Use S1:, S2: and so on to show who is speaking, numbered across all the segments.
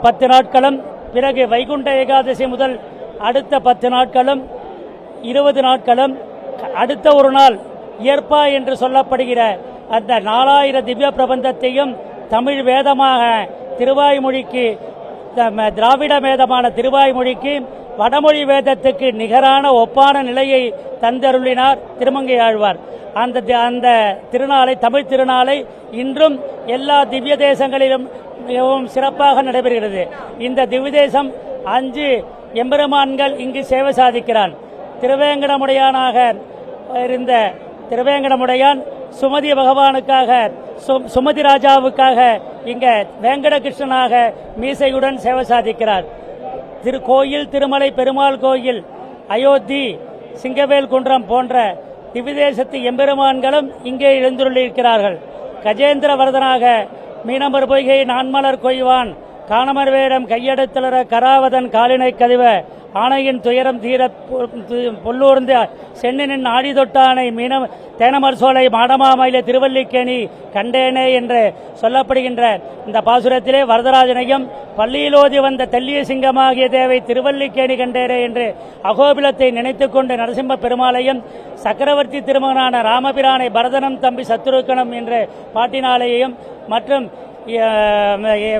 S1: 10 நாட்களும், பிறகு வைகுண்ட ஏகாதசி முதல் அடுத்த 10 நாட்களும், 20 நாட்களும், அடுத்த ஒரு நாள் இயற்பா என்று சொல்லப்படுகிற அந்த 4000 திவ்ய பிரபந்தத்தையும் தமிழ் வேதமாக திருவாய்மொழிக்கு, திராவிட வேதமான திருவாய்மொழிக்கு வடமொழி வேதத்துக்கு நிகரான ஒப்பான நிலையை தந்தருளினார் திருமங்கை ஆழ்வார். அந்த திருநாளை, தமிழ் திருநாளை இன்றும் எல்லா திவ்ய தேசங்களிலும் மிகவும் சிறப்பாக நடைபெறுகிறது. இந்த திவ்ய தேசம் 5 எம்பெருமான்கள் இங்கு சேவை சாதிக்கிறான். திருவேங்கடமுடையானாக இருந்த திருவேங்கடமுடையான் சுமதி பகவானுக்காக, சுமதி ராஜாவுக்காக இங்க வேங்கடகிருஷ்ணனாக மீசையுடன் சேவை சாதிக்கிறார். திருக்கோயில், திருமலை பெருமாள் கோயில், அயோத்தி, சிங்கவேல் குன்றம் போன்ற திவ்யதேசத்து எம்பெருமான்களும் இங்கே எழுந்துள்ளிருக்கிறார்கள். கஜேந்திர வரதனாக மீனமர் பொய்கை நான்மலர் கொய்வான் காணமர் வேடம் கையெடுத்தலர கராவதன் காலினை கதிவ ஆணையின் துயரம் தீர பொல்லூர்ந்த சென்னினின் ஆடி தொட்டானை தேனமர் சோலை மாடமாமயில திருவல்லிக்கேணி கண்டேனே என்று சொல்லப்படுகின்ற இந்த பாசுரத்திலே வரதராஜனையும் பள்ளியிலோதி வந்த தெல்லிய சிங்கமாகிய தேவை திருவல்லிக்கேணி கண்டேனே என்று அகோபிலத்தை நினைத்துக் கொண்டு நரசிம்ம பெருமாளையும் சக்கரவர்த்தி திருமகனான ராமபிரானை பரதனம் தம்பி சத்துருக்கணம் என்று பாட்டினாலேயும் மற்றும்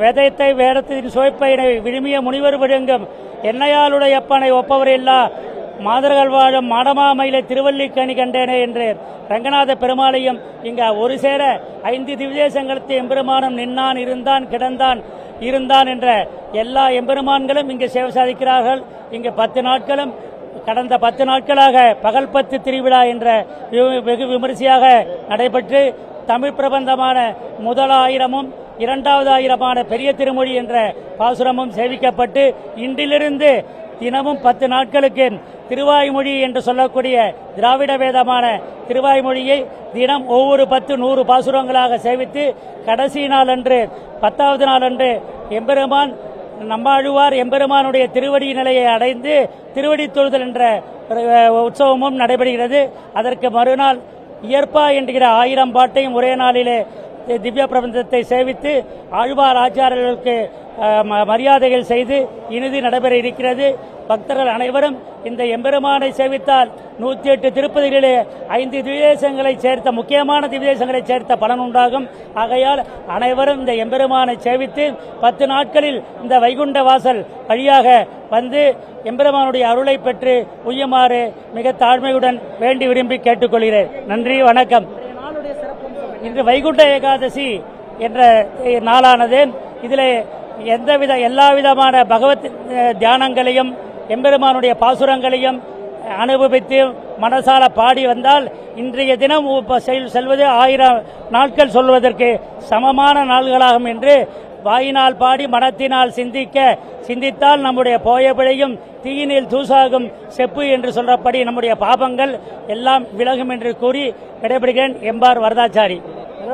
S1: வேதத்தை வேடத்தின் சுவைப்பயனை விழுமிய முனிவர் விழுங்கும் என்னையாளுடைய அப்பனை ஒப்பவர் இல்லா மாதர்கள் வாழும் மாடமாமயிலை திருவல்லிக்கணி கண்டேனே என்று ரங்கநாத பெருமாளையும் இங்க ஒரு சேர 5 திவ்யதேசங்களுக்கு எம்பெருமானும் நின்னான், இருந்தான், கிடந்தான், இருந்தான் என்ற எல்லா எம்பெருமான்களும் இங்கு சேவை சாதிக்கிறார்கள். இங்கு 10 நாட்களும், கடந்த 10 நாட்களாக பகல் 10 திருவிழா என்ற வெகு விமரிசையாக நடைபெற்று தமிழ் பிரபந்தமான முதல் 1000மும் 2வது 1000மான பெரிய திருமொழி என்ற பாசுரமும் சேவிக்கப்பட்டு இன்றிலிருந்து தினமும் 10 நாட்களுக்கு திருவாய்மொழி என்று சொல்லக்கூடிய திராவிட வேதமான திருவாய்மொழியை தினம் ஒவ்வொரு 10-100 பாசுரங்களாக சேவித்து கடைசி நாளன்று 10வது நாளன்று எம்பெருமான் நம்மாழ்வார் எம்பெருமானுடைய திருவடி நிலையை அடைந்து திருவடி தொழுதல் என்ற உற்சவமும் நடைபெறுகிறது. அதற்கு மறுநாள் இயற்பா என்கிற 1000 பாட்டையும் ஒரே நாளிலே திவ்ய பிரபந்தத்தை சேவித்து ஆழ்வார் ஆச்சாரியர்களுக்கு மரியாதைகள் செய்து இறுதி நடைபெற இருக்கிறது. பக்தர்கள் அனைவரும் இந்த எம்பெருமானை சேவித்தால் 108 திருப்பதிகளிலே 5 திவ்யதேசங்களை சேர்த்த, முக்கியமான திவ்யதேசங்களை சேர்த்த பலன் உண்டாகும். ஆகையால் அனைவரும் இந்த எம்பெருமானை சேவித்து 10 நாட்களில் இந்த வைகுண்ட வாசல் வழியாக வந்து எம்பெருமானுடைய அருளை பெற்று உய்யுமாறு மிக தாழ்மையுடன் வேண்டி விரும்பி கேட்டுக்கொள்கிறேன். நன்றி, வணக்கம். இன்று வைகுண்ட ஏகாதசி என்ற நாளானது, இதில் எல்லா விதமான பகவத் தியானங்களையும் எம்பெருமானுடைய பாசுரங்களையும் அனுபவித்து மனசால பாடி வந்தால் இன்றைய தினம் செல்வது 1000 நாட்கள் சொல்வதற்கு சமமான நாள்களாகும் என்று வாயினால் பாடி மனத்தினால் சிந்தித்தால் நம்முடைய போய பிழையும் தீயினில் தூசாகும் செப்பு என்று சொல்றபடி நம்முடைய பாபங்கள் எல்லாம் விலகும் என்று கூறி விடைபெறுகிறேன். எம்பார் வரதாச்சாரி.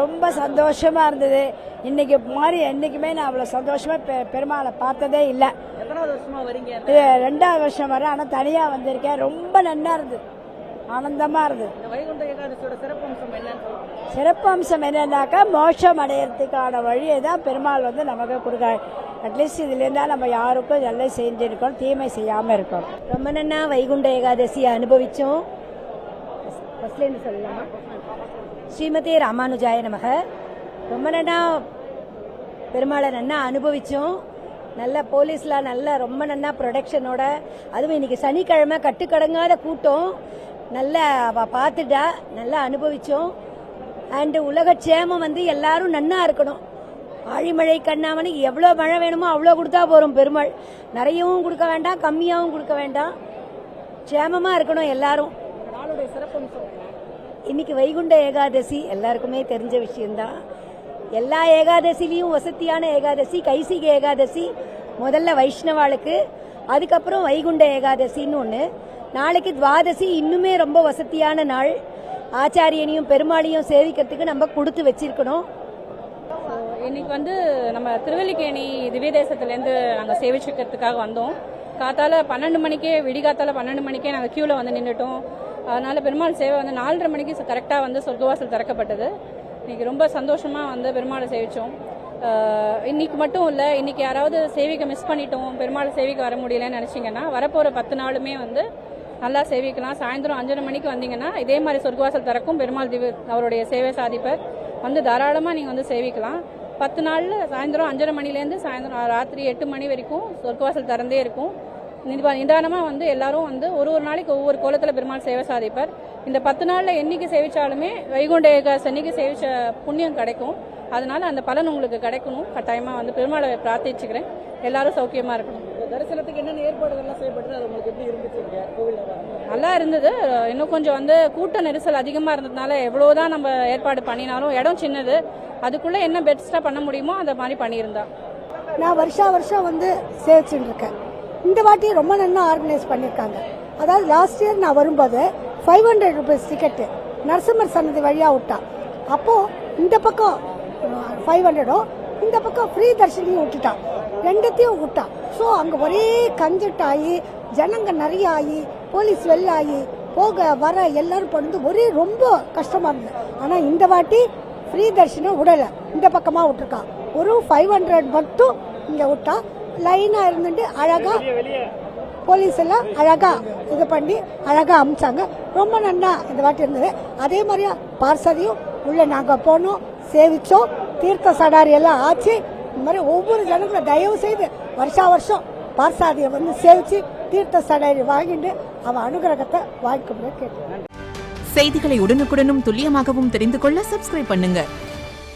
S2: ரொம்ப சந்தோஷமா இருந்தது. இன்னைக்கு மாதிரி என்னைக்குமே நான் அவ்வளவு சந்தோஷமா பெருமாளை பார்த்ததே இல்லை.
S3: எத்தனாவது வருஷமா வரீங்க?
S2: 2வது வருஷம் வர, ஆனா தனியா வந்திருக்கேன். ரொம்ப நன்னா இருந்தது, ஆனந்தமா இருந்தது.
S3: வைகுண்ட ஏகாதசியோட சிறப்பம்சம் என்ன?
S2: சிறப்பம்சம் என்னன்னாக்கா மோட்சம் அடையறதுக்கான வழியை தான் பெருமாள் வந்து நமக்கு கொடுக்க. அட்லீஸ்ட் இதுல இருந்தா நம்ம யாருக்கும் நல்லது செஞ்சிருக்கோம், தீமை செய்யாம இருக்கோம்.
S4: ரொம்ப நன்னா வைகுண்ட ஏகாதசியை அனுபவிச்சோம். சொல்லலாமா? ஸ்ரீமதி ராமானுஜாய நமக. ரொம்ப நன்னா பெருமாளை நன்னா அனுபவிச்சோம். நல்ல போலீஸ்லாம் நல்ல ரொம்ப நன்னா ப்ரொடெக்ஷனோட, அதுவும் இன்னைக்கு சனிக்கிழமை கட்டுக்கடங்காத கூட்டம், நல்ல பார்த்துட்டா நல்லா அனுபவிச்சோம். அண்ட் உலக க்ஷேமம் வந்து எல்லாரும் நன்னா இருக்கணும். ஆழிமழை கண்ணாமனுக்கு எவ்வளோ மழை வேணுமோ அவ்வளோ கொடுத்தா போறோம். பெருமாள் நிறையவும் கொடுக்க வேண்டாம், கம்மியாகவும் கொடுக்க வேண்டாம், க்ஷேமமா இருக்கணும் எல்லாரும். இன்னைக்கு வைகுண்ட ஏகாதசி எல்லாருக்குமே தெரிஞ்ச விஷயம்தான். எல்லா ஏகாதசிலையும் வசதியான ஏகாதசி கைசிக ஏகாதசி, முதல்ல வைஷ்ணவாளுக்கு, அதுக்கப்புறம் வைகுண்ட ஏகாதசின்னு ஒன்று. நாளைக்கு துவாதசி இன்னுமே ரொம்ப வசதியான நாள். ஆச்சாரியனையும் பெருமாளையும் சேவிக்கிறதுக்கு நம்ம கொடுத்து வச்சிருக்கணும்.
S5: இன்னைக்கு வந்து நம்ம திருவல்லிக்கேணி திவ்ய தேசத்துலேருந்து நாங்கள் சேவிச்சுக்கிறதுக்காக வந்தோம். காத்தால 12 மணிக்கே, விடிகாத்தால 12 மணிக்கே நாங்கள் கியூவில் வந்து நின்றுட்டோம். அதனால பெருமாள் சேவை வந்து 4:30 மணிக்கு கரெக்டாக வந்து சொர்க்கவாசல் திறக்கப்பட்டது. இன்னைக்கு ரொம்ப சந்தோஷமாக வந்து பெருமாளை சேவிச்சோம். இன்னைக்கு மட்டும் இல்லை, இன்னைக்கு யாராவது சேவிக்க மிஸ் பண்ணிட்டோம், பெருமாள் சேவிக்க வர முடியலன்னு நினச்சிங்கன்னா வரப்போகிற 10 நாளுமே வந்து நல்லா சேவிக்கலாம். சாயந்தரம் 5:30 மணிக்கு வந்தீங்கன்னா இதே மாதிரி சொர்க்கவாசல் திறக்கும், பெருமாள் அவருடைய சேவை சாதிப்பர் வந்து தாராளமாக நீங்கள் வந்து சேவிக்கலாம். 10 நாளில் சாயந்தரம் 5:30 மணிலேருந்து சாயந்தரம் ராத்திரி 8 மணி வரைக்கும் சொர்க்கவாசல் திறந்தே இருக்கும். நிதானமாக வந்து எல்லாரும் வந்து ஒரு நாளைக்கு ஒவ்வொரு கோலத்தில் பெருமாள் சேவை சாதிப்பர். இந்த 10 நாளில் என்னைக்கு சேவிச்சாலுமே வைகுண்ட ஏகாதசி அன்னைக்கு சேவிச்ச புண்ணியம் கிடைக்கும். அதனால அந்த பலன் உங்களுக்கு கிடைக்கணும். கட்டாயமாக வந்து பெருமாளை பிரார்த்திச்சுக்கிறேன். எல்லாரும் சௌக்கியமாக இருக்கணும்.
S3: தரிசனத்துக்கு என்னென்ன ஏற்பாடுகள்லாம் செய்யப்பட்டு அது உங்களுக்கு எப்படி இருந்துச்சு கோவிலில்?
S5: நல்லா இருந்தது. இன்னும் கொஞ்சம் வந்து கூட்ட நெரிசல் அதிகமாக இருந்ததுனால எவ்வளோதான் நம்ம ஏற்பாடு பண்ணினாலும் இடம் சின்னது, அதுக்குள்ளே என்ன பெஸ்ட்டாக பண்ண முடியுமோ அந்த மாதிரி பண்ணியிருந்தா.
S6: நான் வருஷம் வந்து சேவிச்சுட்டு இருக்கேன். இந்த வாட்டி ரொம்ப நல்லா ஆர்கனைஸ் பண்ணியிருக்காங்க. அதாவது லாஸ்ட் இயர் நான் வரும்போது 500 rupees டிக்கெட்டு நரசிம்மர் சன்னதி வழியாக விட்டா. அப்போது இந்த பக்கம் 500 இந்த பக்கம் ஃப்ரீ தர்ஷனையும் விட்டுட்டான், ரெண்டுத்தையும் விட்டான். ஸோ அங்கே ஒரே கஞ்சட் ஆகி ஜனங்க நிறைய ஆகி போலீஸ் வெளில ஆகி போக வர எல்லாரும் படுந்து ஒரே ரொம்ப கஷ்டமாக இருந்தது. ஆனால் இந்த வாட்டி ஃப்ரீ தர்ஷனம் விடலை, இந்த பக்கமாக விட்டுருக்கான். ஒரு 500 மட்டும் இங்கே விட்டா. லைனாக இருந்துட்டு அழகாக போலீஸ் எல்லாம் அழகாக இது பண்ணி அழகாக அமிச்சாங்க. ரொம்ப நல்லா இந்த வாட்டி இருந்தது. அதே மாதிரியா பார்சதியும் உள்ள நாங்கள் போனோம், சேவிச்சோம், தீர்த்த சடாரி எல்லாம் ஆச்சு. இந்த மாதிரி ஒவ்வொரு ஜனங்களும் தயவு செய்து வருஷம் பார்சாதியை வந்து சேவிச்சு தீர்த்த சடாரி வாங்கிட்டு அவன் அனுகிரகத்தை வாங்கிக்க கேட்டேன்.
S7: செய்திகளை உடனுக்குடனும் துல்லியமாகவும் தெரிந்து கொள்ள சப்ஸ்கிரைப் பண்ணுங்க.